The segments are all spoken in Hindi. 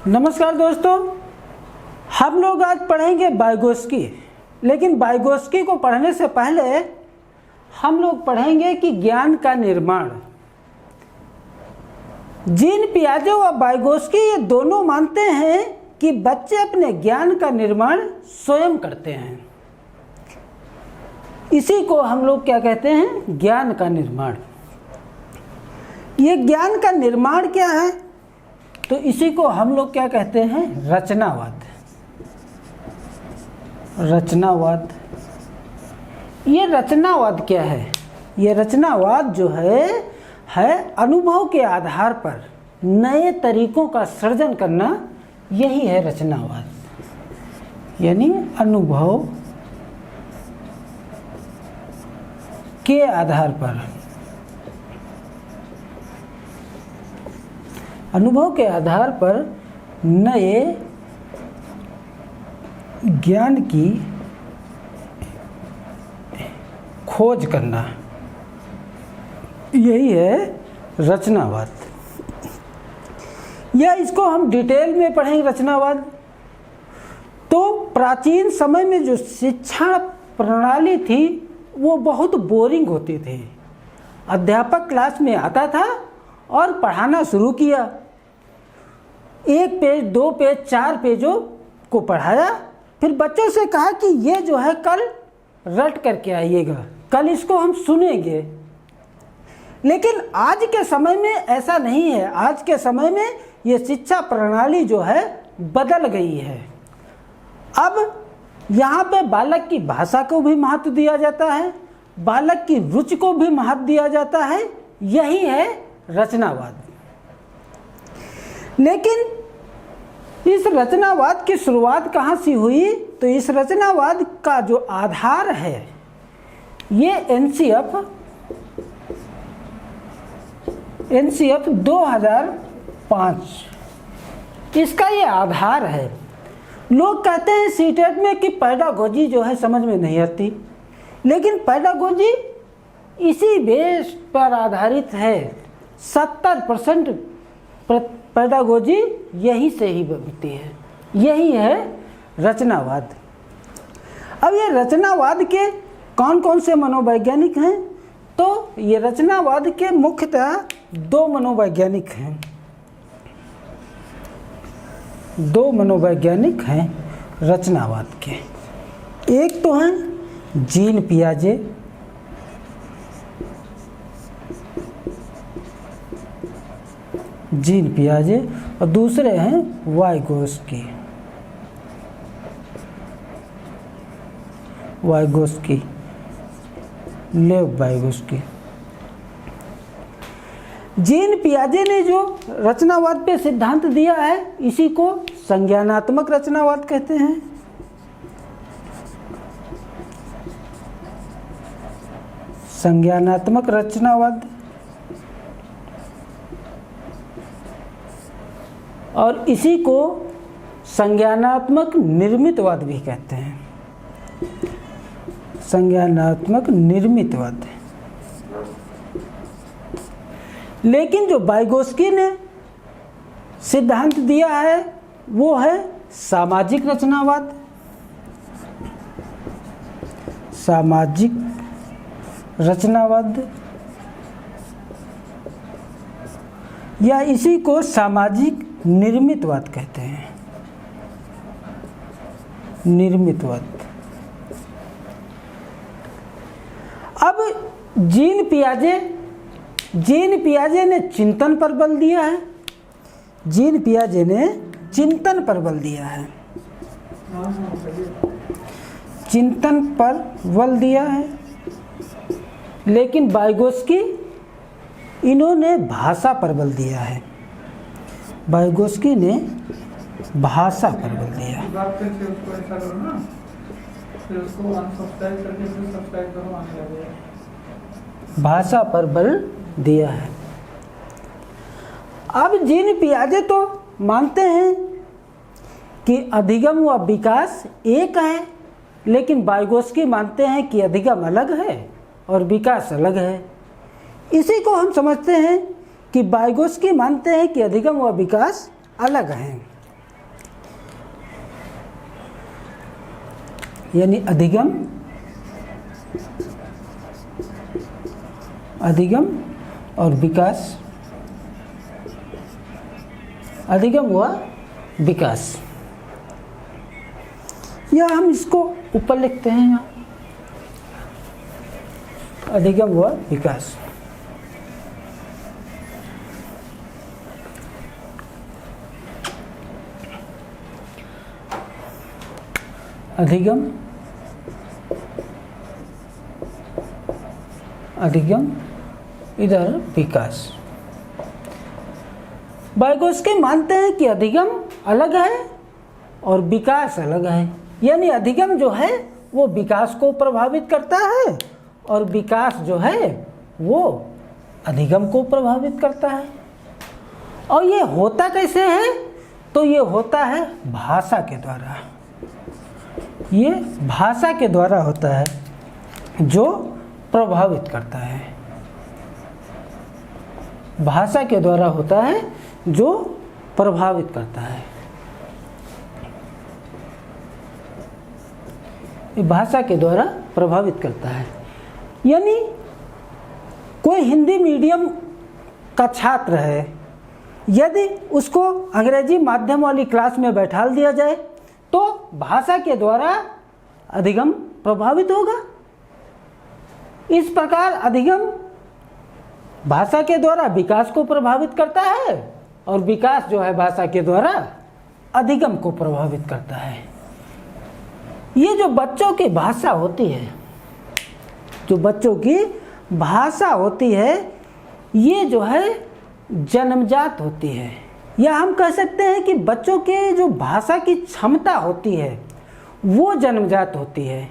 नमस्कार दोस्तों, हम लोग आज पढ़ेंगे वाइगोत्स्की। लेकिन वाइगोत्स्की को पढ़ने से पहले हम लोग पढ़ेंगे कि ज्ञान का निर्माण। जीन पियाजे और वाइगोत्स्की ये दोनों मानते हैं कि बच्चे अपने ज्ञान का निर्माण स्वयं करते हैं। इसी को हम लोग क्या कहते हैं? ज्ञान का निर्माण। ये ज्ञान का निर्माण क्या है? तो इसी को हम लोग क्या कहते हैं? रचनावाद। रचनावाद। ये रचनावाद क्या है? ये रचनावाद जो है अनुभव के आधार पर नए तरीकों का सृजन करना, यही है रचनावाद। यानी अनुभव के आधार पर, अनुभव के आधार पर नए ज्ञान की खोज करना, यही है रचनावाद। या इसको हम डिटेल में पढ़ेंगे रचनावाद। तो प्राचीन समय में जो शिक्षा प्रणाली थी वो बहुत बोरिंग होती थी। अध्यापक क्लास में आता था और पढ़ाना शुरू किया। 1 पेज 2 पेज 4 पेजों को पढ़ाया, फिर बच्चों से कहा कि ये जो है कल रट करके आइएगा, कल इसको हम सुनेंगे। लेकिन आज के समय में ऐसा नहीं है। आज के समय में ये शिक्षा प्रणाली जो है बदल गई है। अब यहाँ पे बालक की भाषा को भी महत्व दिया जाता है, बालक की रुचि को भी महत्व दिया जाता है। यही है रचनावाद। लेकिन इस रचनावाद की शुरुआत कहाँ से हुई? तो इस रचनावाद का जो आधार है ये एनसीएफ 2005, इसका ये आधार है। लोग कहते हैं सीटेट में कि पैडागोजी जो है समझ में नहीं आती, लेकिन पैडागोजी इसी बेस पर आधारित है। 70% पैडागोजी यही से ही बनती है। यही है रचनावाद। अब ये रचनावाद के कौन कौन से मनोवैज्ञानिक हैं? तो ये रचनावाद के मुख्यतः 2 मनोवैज्ञानिक हैं। 2 मनोवैज्ञानिक हैं रचनावाद के। एक तो हैं जीन पियाजे, और दूसरे हैं वाइगोत्स्की। लेव वाइगोत्स्की। जीन पियाजे ने जो रचनावाद पे सिद्धांत दिया है, इसी को संज्ञानात्मक रचनावाद कहते हैं। संज्ञानात्मक रचनावाद। और इसी को संज्ञानात्मक निर्मितवाद भी कहते हैं। संज्ञानात्मक निर्मितवाद। लेकिन जो वाइगोत्स्की ने सिद्धांत दिया है वो है सामाजिक रचनावाद। सामाजिक रचनावाद, या इसी को सामाजिक निर्मितवाद कहते हैं। निर्मितवाद। अब जीन पियाजे ने चिंतन पर बल दिया है। जीन पियाजे ने चिंतन पर बल दिया है। चिंतन पर बल दिया है। लेकिन वाइगोत्स्की इन्होंने भाषा पर बल दिया है। वाइगोत्स्की ने भाषा पर बल दिया। भाषा पर बल दिया है। अब जीन पियाजे तो मानते हैं कि अधिगम व विकास एक है, लेकिन वाइगोत्स्की मानते हैं कि अधिगम अलग है और विकास अलग है। इसी को हम समझते हैं कि वाइगोत्स्की मानते हैं कि अधिगम व विकास अलग हैं। यानी अधिगम, अधिगम और विकास, अधिगम हुआ विकास, या हम इसको ऊपर लिखते हैं यहाँ, अधिगम हुआ विकास। अधिगम, अधिगम, इधर विकास। वाइगोत्स्की मानते हैं कि अधिगम अलग है और विकास अलग है, यानी अधिगम जो है वो विकास को प्रभावित करता है और विकास जो है वो अधिगम को प्रभावित करता है। और ये होता कैसे है? तो ये होता है भाषा के द्वारा, ये भाषा के द्वारा होता है जो प्रभावित करता है, भाषा के द्वारा होता है जो प्रभावित करता है। ये भाषा के द्वारा प्रभावित करता है, यानी कोई हिंदी मीडियम का छात्र है, यदि उसको अंग्रेजी माध्यम वाली क्लास में बैठा दिया जाए तो भाषा के द्वारा अधिगम प्रभावित होगा। इस प्रकार अधिगम भाषा के द्वारा विकास को प्रभावित करता है और विकास जो है भाषा के द्वारा अधिगम को प्रभावित करता है। ये जो बच्चों की भाषा होती है, जो बच्चों की भाषा होती है, ये जो है जन्मजात होती है, या हम कह सकते हैं कि बच्चों के जो भाषा की क्षमता होती है वो जन्मजात होती है,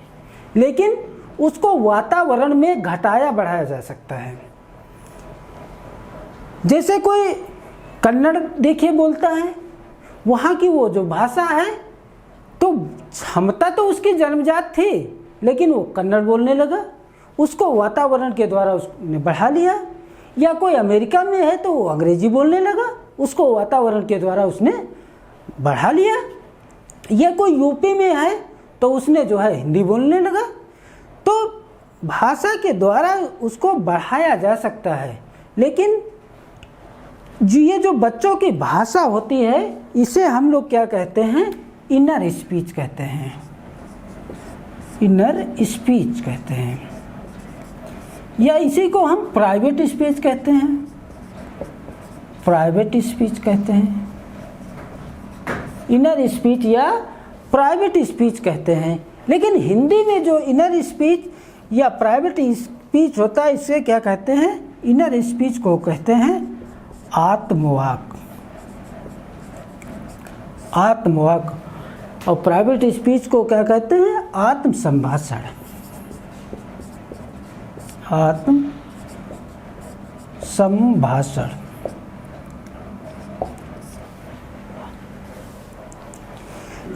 लेकिन उसको वातावरण में घटाया बढ़ाया जा सकता है। जैसे कोई कन्नड़ देखिए बोलता है, वहाँ की वो जो भाषा है तो क्षमता तो उसकी जन्मजात थी, लेकिन वो कन्नड़ बोलने लगा, उसको वातावरण के द्वारा उसने बढ़ा लिया। या कोई अमेरिका में है तो वो अंग्रेजी बोलने लगा, उसको वातावरण के द्वारा उसने बढ़ा लिया। या कोई यूपी में है तो उसने जो है हिंदी बोलने लगा। तो भाषा के द्वारा उसको बढ़ाया जा सकता है, लेकिन ये जो बच्चों की भाषा होती है इसे हम लोग क्या कहते हैं? इनर स्पीच कहते हैं, इनर स्पीच कहते हैं, या इसी को हम प्राइवेट स्पीच कहते हैं, प्राइवेट स्पीच कहते हैं, इनर स्पीच या प्राइवेट स्पीच कहते हैं। लेकिन हिंदी में जो इनर स्पीच या प्राइवेट स्पीच होता है इसे क्या कहते हैं? इनर स्पीच को कहते हैं आत्मवाक, आत्मवाक। और प्राइवेट स्पीच को क्या कहते हैं? आत्म संभाषण, आत्म संभाषण।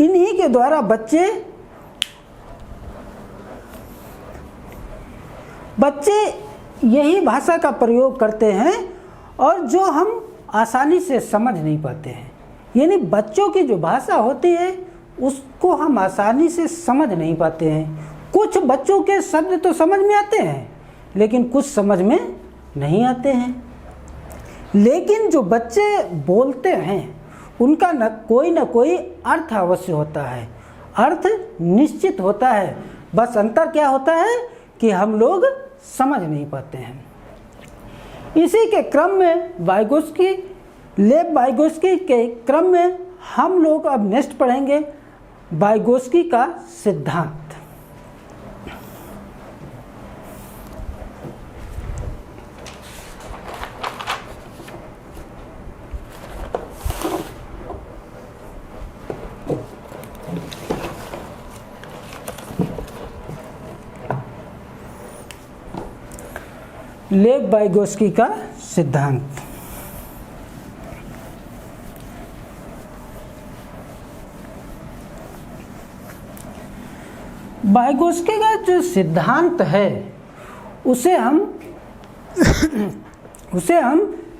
इन्हीं के द्वारा बच्चे यही भाषा का प्रयोग करते हैं और जो हम आसानी से समझ नहीं पाते हैं। यानी बच्चों की जो भाषा होती है उसको हम आसानी से समझ नहीं पाते हैं। कुछ बच्चों के शब्द तो समझ में आते हैं, लेकिन कुछ समझ में नहीं आते हैं। लेकिन जो बच्चे बोलते हैं उनका न कोई अर्थ अवश्य होता है, अर्थ निश्चित होता है। बस अंतर क्या होता है कि हम लोग समझ नहीं पाते हैं। इसी के क्रम में लेव वाइगोत्स्की के क्रम में हम लोग अब नेक्स्ट पढ़ेंगे वाइगोत्स्की का सिद्धांत। लेव वाइगोत्स्की का सिद्धांत। वाइगोत्स्की का जो सिद्धांत है उसे हम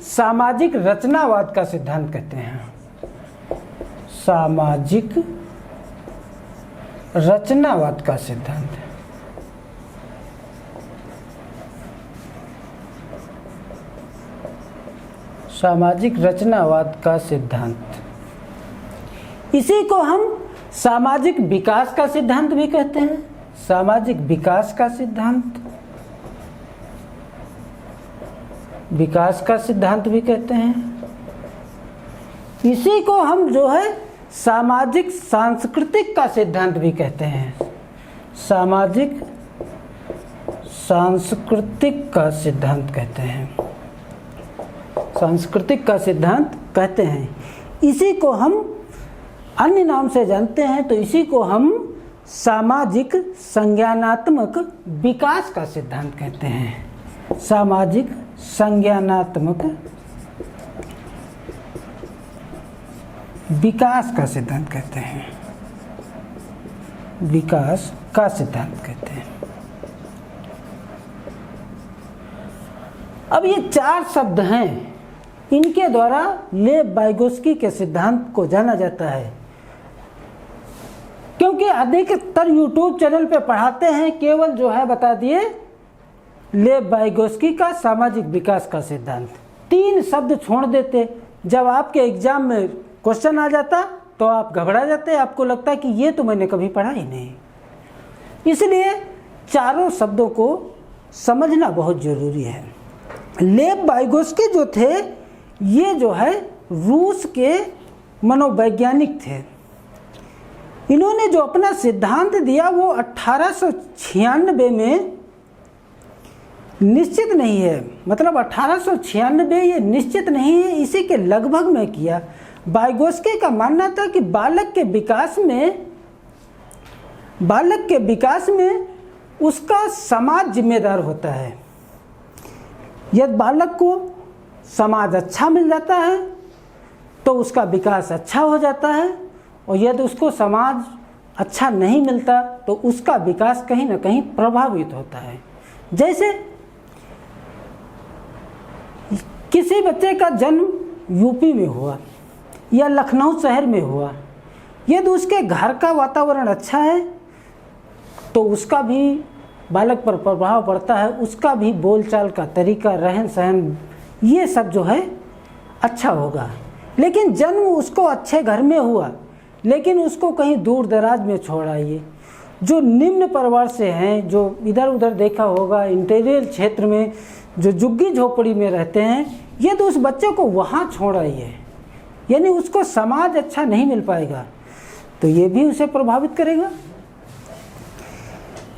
सामाजिक रचनावाद का सिद्धांत कहते हैं। सामाजिक रचनावाद का सिद्धांत। सामाजिक रचनावाद का सिद्धांत, इसी को हम सामाजिक विकास का सिद्धांत भी कहते हैं। सामाजिक विकास का सिद्धांत, विकास का सिद्धांत भी कहते हैं। इसी को हम जो है सामाजिक सांस्कृतिक का सिद्धांत भी कहते हैं। सामाजिक सांस्कृतिक का सिद्धांत कहते हैं, सांस्कृतिक का सिद्धांत कहते हैं। इसी को हम अन्य नाम से जानते हैं, तो इसी को हम सामाजिक संज्ञानात्मक विकास का सिद्धांत कहते हैं। सामाजिक संज्ञानात्मक विकास का सिद्धांत कहते हैं, विकास का सिद्धांत कहते हैं। अब ये 4 शब्द हैं, इनके द्वारा लेव वाइगोत्स्की के सिद्धांत को जाना जाता है। क्योंकि अधिकतर यूट्यूब चैनल पे पढ़ाते हैं, केवल जो है बता दिए लेव वाइगोत्स्की का सामाजिक विकास का सिद्धांत, 3 शब्द छोड़ देते। जब आपके एग्जाम में क्वेश्चन आ जाता तो आप घबरा जाते, आपको लगता कि ये तो मैंने कभी पढ़ा ही नहीं। इसलिए चारों शब्दों को समझना बहुत जरूरी है। लेव वाइगोत्स्की जो थे, ये जो है रूस के मनोवैज्ञानिक थे। इन्होंने जो अपना सिद्धांत दिया वो 1896 में, निश्चित नहीं है, मतलब 1896 ये निश्चित नहीं है, इसी के लगभग में किया। वाइगोत्स्की का मानना था कि बालक के विकास में उसका समाज जिम्मेदार होता है। यदि बालक को समाज अच्छा मिल जाता है तो उसका विकास अच्छा हो जाता है, और यदि उसको समाज अच्छा नहीं मिलता तो उसका विकास कहीं ना कहीं प्रभावित होता है। जैसे किसी बच्चे का जन्म यूपी में हुआ या लखनऊ शहर में हुआ, यदि उसके घर का वातावरण अच्छा है तो उसका भी बालक पर प्रभाव पड़ता है, उसका भी बोलचाल का तरीका, रहन सहन, ये सब जो है अच्छा होगा। लेकिन जन्म उसको अच्छे घर में हुआ, लेकिन उसको कहीं दूर दराज में छोड़ आइए, जो निम्न परिवार से हैं, जो इधर उधर देखा होगा इंटीरियर क्षेत्र में, जो झुग्गी झोपड़ी में रहते हैं, ये तो उस बच्चे को वहाँ छोड़ आइए, यानी उसको समाज अच्छा नहीं मिल पाएगा, तो ये भी उसे प्रभावित करेगा।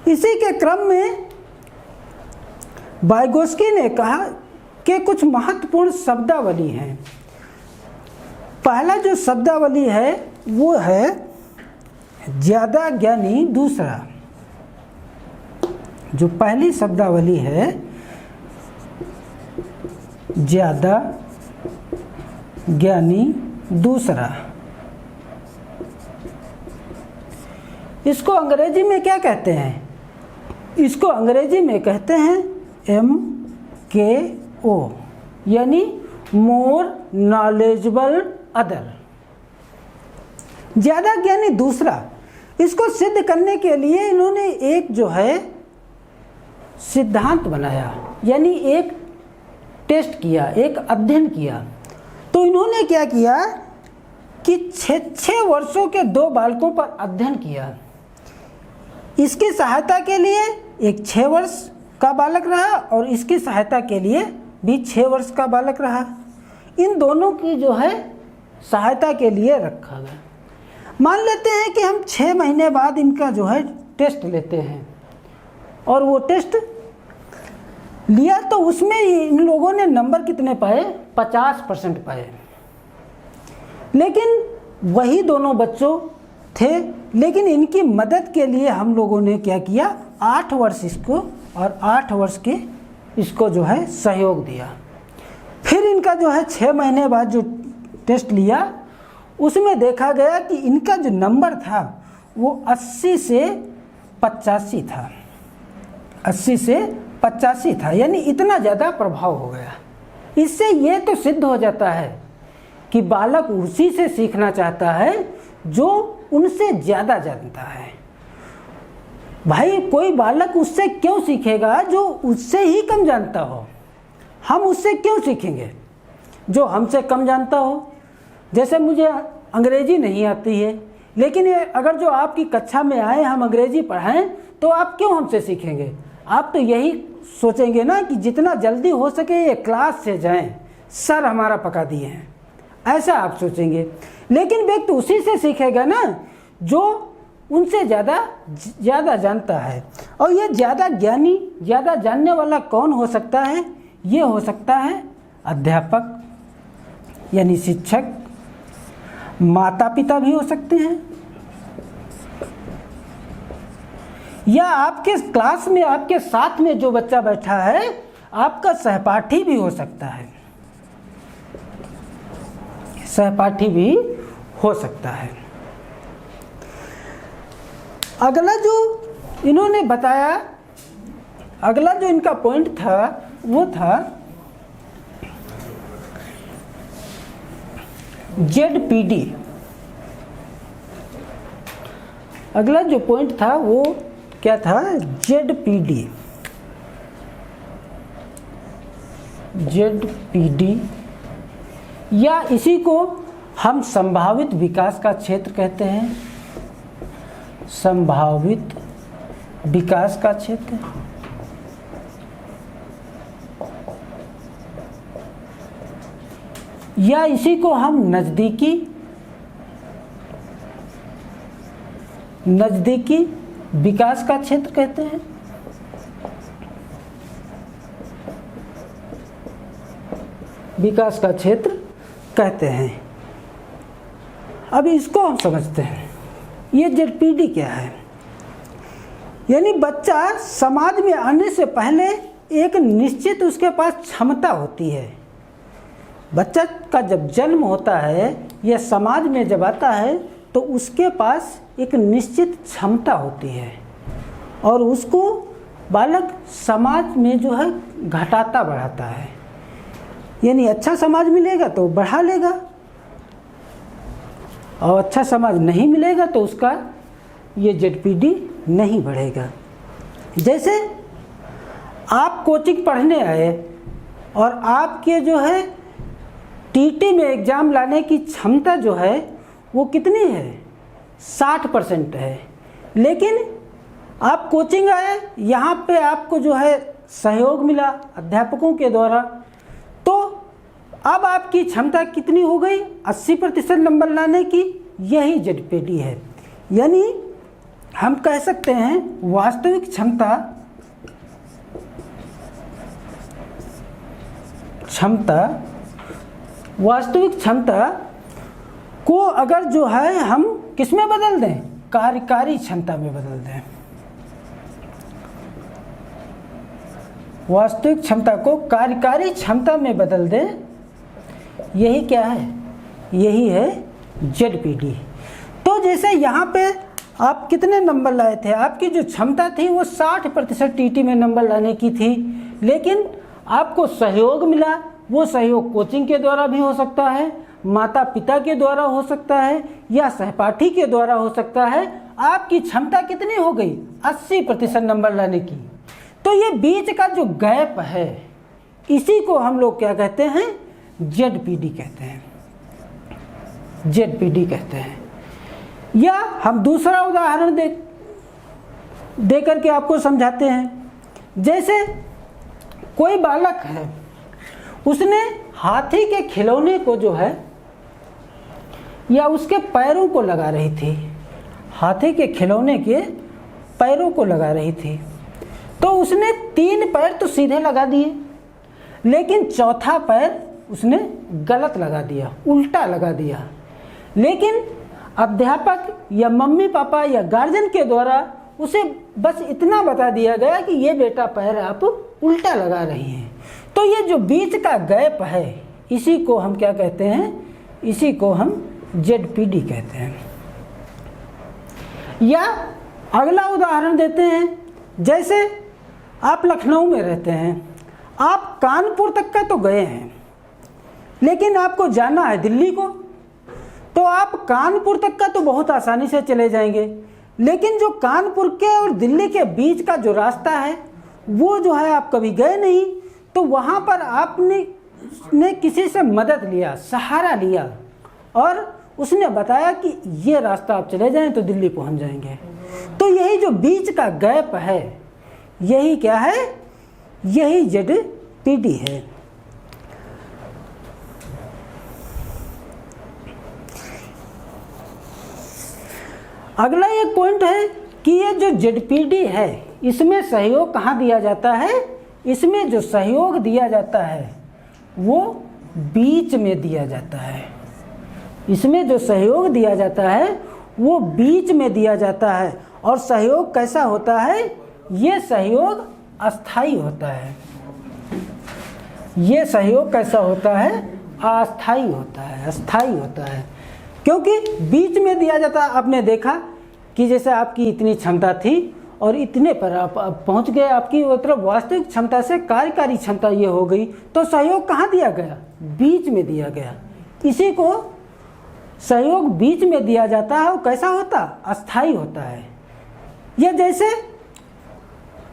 इसी के क्रम में वाइगोत्स्की ने कहा कि कुछ महत्वपूर्ण शब्दावली हैं। पहला जो शब्दावली है वो है ज्यादा ज्ञानी दूसरा। जो पहली शब्दावली है ज्यादा ज्ञानी दूसरा, इसको अंग्रेजी में क्या कहते हैं? इसको अंग्रेजी में कहते हैं MKO, यानी मोर नॉलेजेबल अदर, ज़्यादा ज्ञानी दूसरा। इसको सिद्ध करने के लिए इन्होंने एक जो है सिद्धांत बनाया, यानी एक टेस्ट किया, एक अध्ययन किया। तो इन्होंने क्या किया कि 6 वर्षों के 2 बालकों पर अध्ययन किया। इसकी सहायता के लिए एक 6 वर्ष का बालक रहा और इसकी सहायता के लिए भी 6 वर्ष का बालक रहा। इन दोनों की जो है सहायता के लिए रखा गया। मान लेते हैं कि हम 6 महीने बाद इनका जो है टेस्ट लेते हैं, और वो टेस्ट लिया तो उसमें इन लोगों ने नंबर कितने पाए? 50% पाए। लेकिन वही दोनों बच्चों थे, लेकिन इनकी मदद के लिए हम लोगों ने क्या किया, 8 वर्ष इसको और 8 वर्ष के इसको जो है सहयोग दिया। फिर इनका जो है 6 महीने बाद जो टेस्ट लिया उसमें देखा गया कि इनका जो नंबर था वो 80 से 85 था, 80 से 85 था, यानी इतना ज़्यादा प्रभाव हो गया। इससे ये तो सिद्ध हो जाता है कि बालक उसी से सीखना चाहता है जो उनसे ज़्यादा जानता है। भाई कोई बालक उससे क्यों सीखेगा जो उससे ही कम जानता हो? हम उससे क्यों सीखेंगे जो हमसे कम जानता हो? जैसे मुझे अंग्रेजी नहीं आती है, लेकिन ये अगर जो आपकी कक्षा में आए हम अंग्रेजी पढ़ाएं तो आप क्यों हमसे सीखेंगे? आप तो यही सोचेंगे ना कि जितना जल्दी हो सके ये क्लास से जाएं, सर हमारा पका दिए हैं, ऐसा आप सोचेंगे। लेकिन व्यक्ति उसी से सीखेगा ना जो उनसे ज़्यादा जानता है। और ये ज़्यादा ज्ञानी, ज़्यादा जानने वाला कौन हो सकता है? ये हो सकता है अध्यापक यानी शिक्षक, माता पिता भी हो सकते हैं, या आपके क्लास में आपके साथ में जो बच्चा बैठा है आपका सहपाठी भी हो सकता है, सहपाठी भी हो सकता है। अगला जो इन्होंने बताया, अगला जो इनका पॉइंट था वो था ZPD। अगला जो पॉइंट था वो क्या था? ZPD। ZPD या इसी को हम संभावित विकास का क्षेत्र कहते हैं, संभावित विकास का क्षेत्र। या इसी को हम नज़दीकी विकास का क्षेत्र कहते हैं। विकास का क्षेत्र कहते हैं। अब इसको हम समझते हैं, ये ZPD क्या है? यानी बच्चा समाज में आने से पहले एक निश्चित उसके पास क्षमता होती है। बच्चा का जब जन्म होता है या समाज में जब आता है तो उसके पास एक निश्चित क्षमता होती है और उसको बालक समाज में जो है घटाता बढ़ाता है। यानी अच्छा समाज मिलेगा तो बढ़ा लेगा और अच्छा समाज नहीं मिलेगा तो उसका ये ZPD नहीं बढ़ेगा। जैसे आप कोचिंग पढ़ने आए और आपके जो है TT में एग्ज़ाम लाने की क्षमता जो है वो कितनी है? 60% है। लेकिन आप कोचिंग आए, यहाँ पे आपको जो है सहयोग मिला अध्यापकों के द्वारा, तो अब आपकी क्षमता कितनी हो गई? 80% नंबर लाने की। यही ZPD है। यानी हम कह सकते हैं वास्तविक क्षमता को अगर जो है हम किस में बदल दें? कार्यकारी क्षमता में बदल दें। वास्तविक क्षमता को कार्यकारी क्षमता में बदल दें, यही क्या है? यही है ZPD। तो जैसे यहाँ पे आप कितने नंबर लाए थे? आपकी जो क्षमता थी वो 60% TT में नंबर लाने की थी, लेकिन आपको सहयोग मिला। वो सहयोग कोचिंग के द्वारा भी हो सकता है, माता पिता के द्वारा हो सकता है, या सहपाठी के द्वारा हो सकता है। आपकी क्षमता कितनी हो गई? 80% नंबर लाने की। तो ये बीच का जो गैप है इसी को हम लोग क्या कहते हैं? ZPD कहते हैं। ZPD कहते हैं। या हम दूसरा उदाहरण दे करके आपको समझाते हैं। जैसे कोई बालक है, उसने हाथी के खिलौने को जो है या उसके पैरों को लगा रही थी, हाथी के खिलौने के पैरों को लगा रही थी, तो उसने 3 पैर तो सीधे लगा दिए, लेकिन चौथा पैर उसने गलत लगा दिया, उल्टा लगा दिया। लेकिन अध्यापक या मम्मी पापा या गार्जियन के द्वारा उसे बस इतना बता दिया गया कि ये बेटा पैर आप उल्टा लगा रही हैं। तो ये जो बीच का गैप है इसी को हम क्या कहते हैं? इसी को हम ZPD कहते हैं। या अगला उदाहरण देते हैं। जैसे आप लखनऊ में रहते हैं, आप कानपुर तक का तो गए हैं, लेकिन आपको जाना है दिल्ली को, तो आप कानपुर तक का तो बहुत आसानी से चले जाएंगे। लेकिन जो कानपुर के और दिल्ली के बीच का जो रास्ता है वो जो है आप कभी गए नहीं, तो वहाँ पर आपने किसी से मदद लिया, सहारा लिया, और उसने बताया कि ये रास्ता आप चले जाएं तो दिल्ली पहुँच जाएंगे। तो यही जो बीच का गैप है, यही क्या है, यही ZPD है। अगला एक पॉइंट है कि ये जो ZPD है इसमें सहयोग कहाँ दिया जाता है, इसमें जो सहयोग दिया जाता है वो बीच में दिया जाता है। इसमें जो सहयोग दिया जाता है वो बीच में दिया जाता है। और सहयोग कैसा होता है, ये सहयोग अस्थाई होता है। ये सहयोग कैसा होता है, अस्थाई होता है, अस्थाई होता है, क्योंकि बीच में दिया जाता है। आपने देखा कि जैसे आपकी इतनी क्षमता थी और इतने पर आप पहुंच गए, आपकी मतलब वास्तविक क्षमता से कार्यकारी क्षमता ये हो गई, तो सहयोग कहाँ दिया गया, बीच में दिया गया। इसी को सहयोग बीच में दिया जाता है। वो कैसा होता, अस्थाई होता है। यह जैसे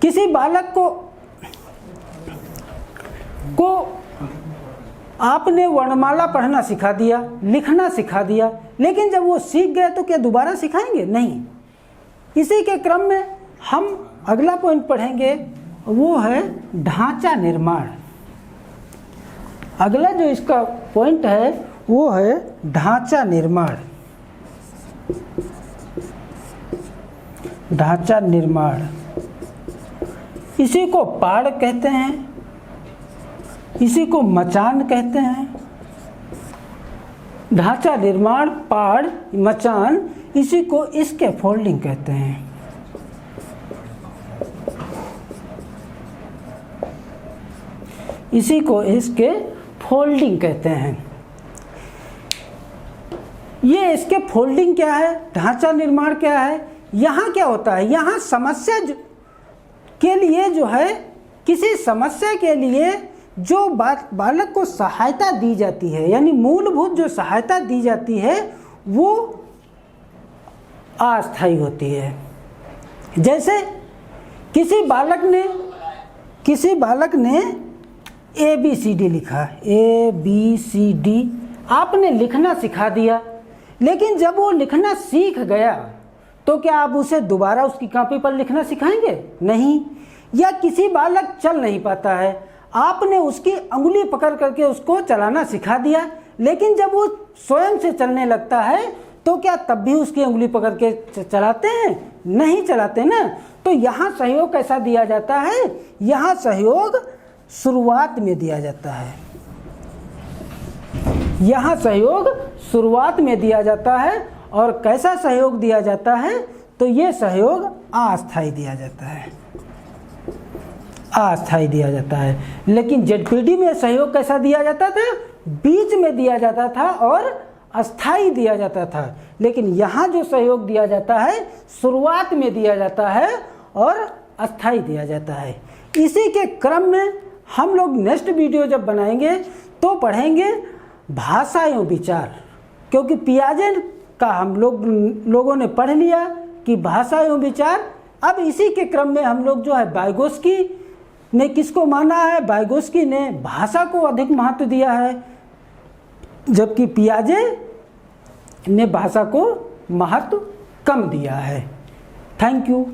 किसी बालक को आपने वर्णमाला पढ़ना सिखा दिया, लिखना सिखा दिया, लेकिन जब वो सीख गए तो क्या दोबारा सिखाएंगे, नहीं। इसी के क्रम में हम अगला पॉइंट पढ़ेंगे, वो है ढांचा निर्माण। अगला जो इसका पॉइंट है वो है ढांचा निर्माण। ढांचा निर्माण, इसी को पाड़ कहते हैं, इसी को मचान कहते हैं। ढांचा निर्माण, पाड़, मचान, इसी को इसके फोल्डिंग कहते हैं। इसी को इसके फोल्डिंग कहते हैं। ये इसके फोल्डिंग क्या है, ढांचा निर्माण क्या है, यहाँ क्या होता है, यहाँ समस्या के लिए जो है, किसी समस्या के लिए जो बालक को सहायता दी जाती है, यानी मूलभूत जो सहायता दी जाती है वो अस्थायी होती है। जैसे किसी बालक ने ABCD लिखा, ABCD आपने लिखना सिखा दिया, लेकिन जब वो लिखना सीख गया तो क्या आप उसे दोबारा उसकी कॉपी पर लिखना सिखाएंगे, नहीं। या किसी बालक चल नहीं पाता है, आपने उसकी अंगुली पकड़ करके उसको चलाना सिखा दिया, लेकिन जब वो स्वयं से चलने लगता है तो क्या तब भी उसकी अंगुली पकड़ के चलाते हैं, नहीं चलाते ना। तो यहाँ सहयोग कैसा दिया जाता है, यहाँ सहयोग शुरुआत में दिया जाता है। यहाँ सहयोग शुरुआत में दिया जाता है। और कैसा सहयोग दिया जाता है, तो ये सहयोग अस्थायी दिया जाता है, अस्थायी दिया जाता है। लेकिन ZPD में सहयोग कैसा दिया जाता था, बीच में दिया जाता था और अस्थायी दिया जाता था। लेकिन यहाँ जो सहयोग दिया जाता है शुरुआत में दिया जाता है और अस्थायी दिया जाता है। इसी के क्रम में हम लोग नेक्स्ट वीडियो जब बनाएंगे तो पढ़ेंगे भाषा एवं विचार, क्योंकि पियाजे का हम लोगों ने पढ़ लिया कि भाषा एवं विचार। अब इसी के क्रम में हम लोग जो है वाइगोत्स्की ने किसको माना है, वाइगोत्स्की ने भाषा को अधिक महत्व दिया है, जबकि पियाजे ने भाषा को महत्व कम दिया है। Thank you.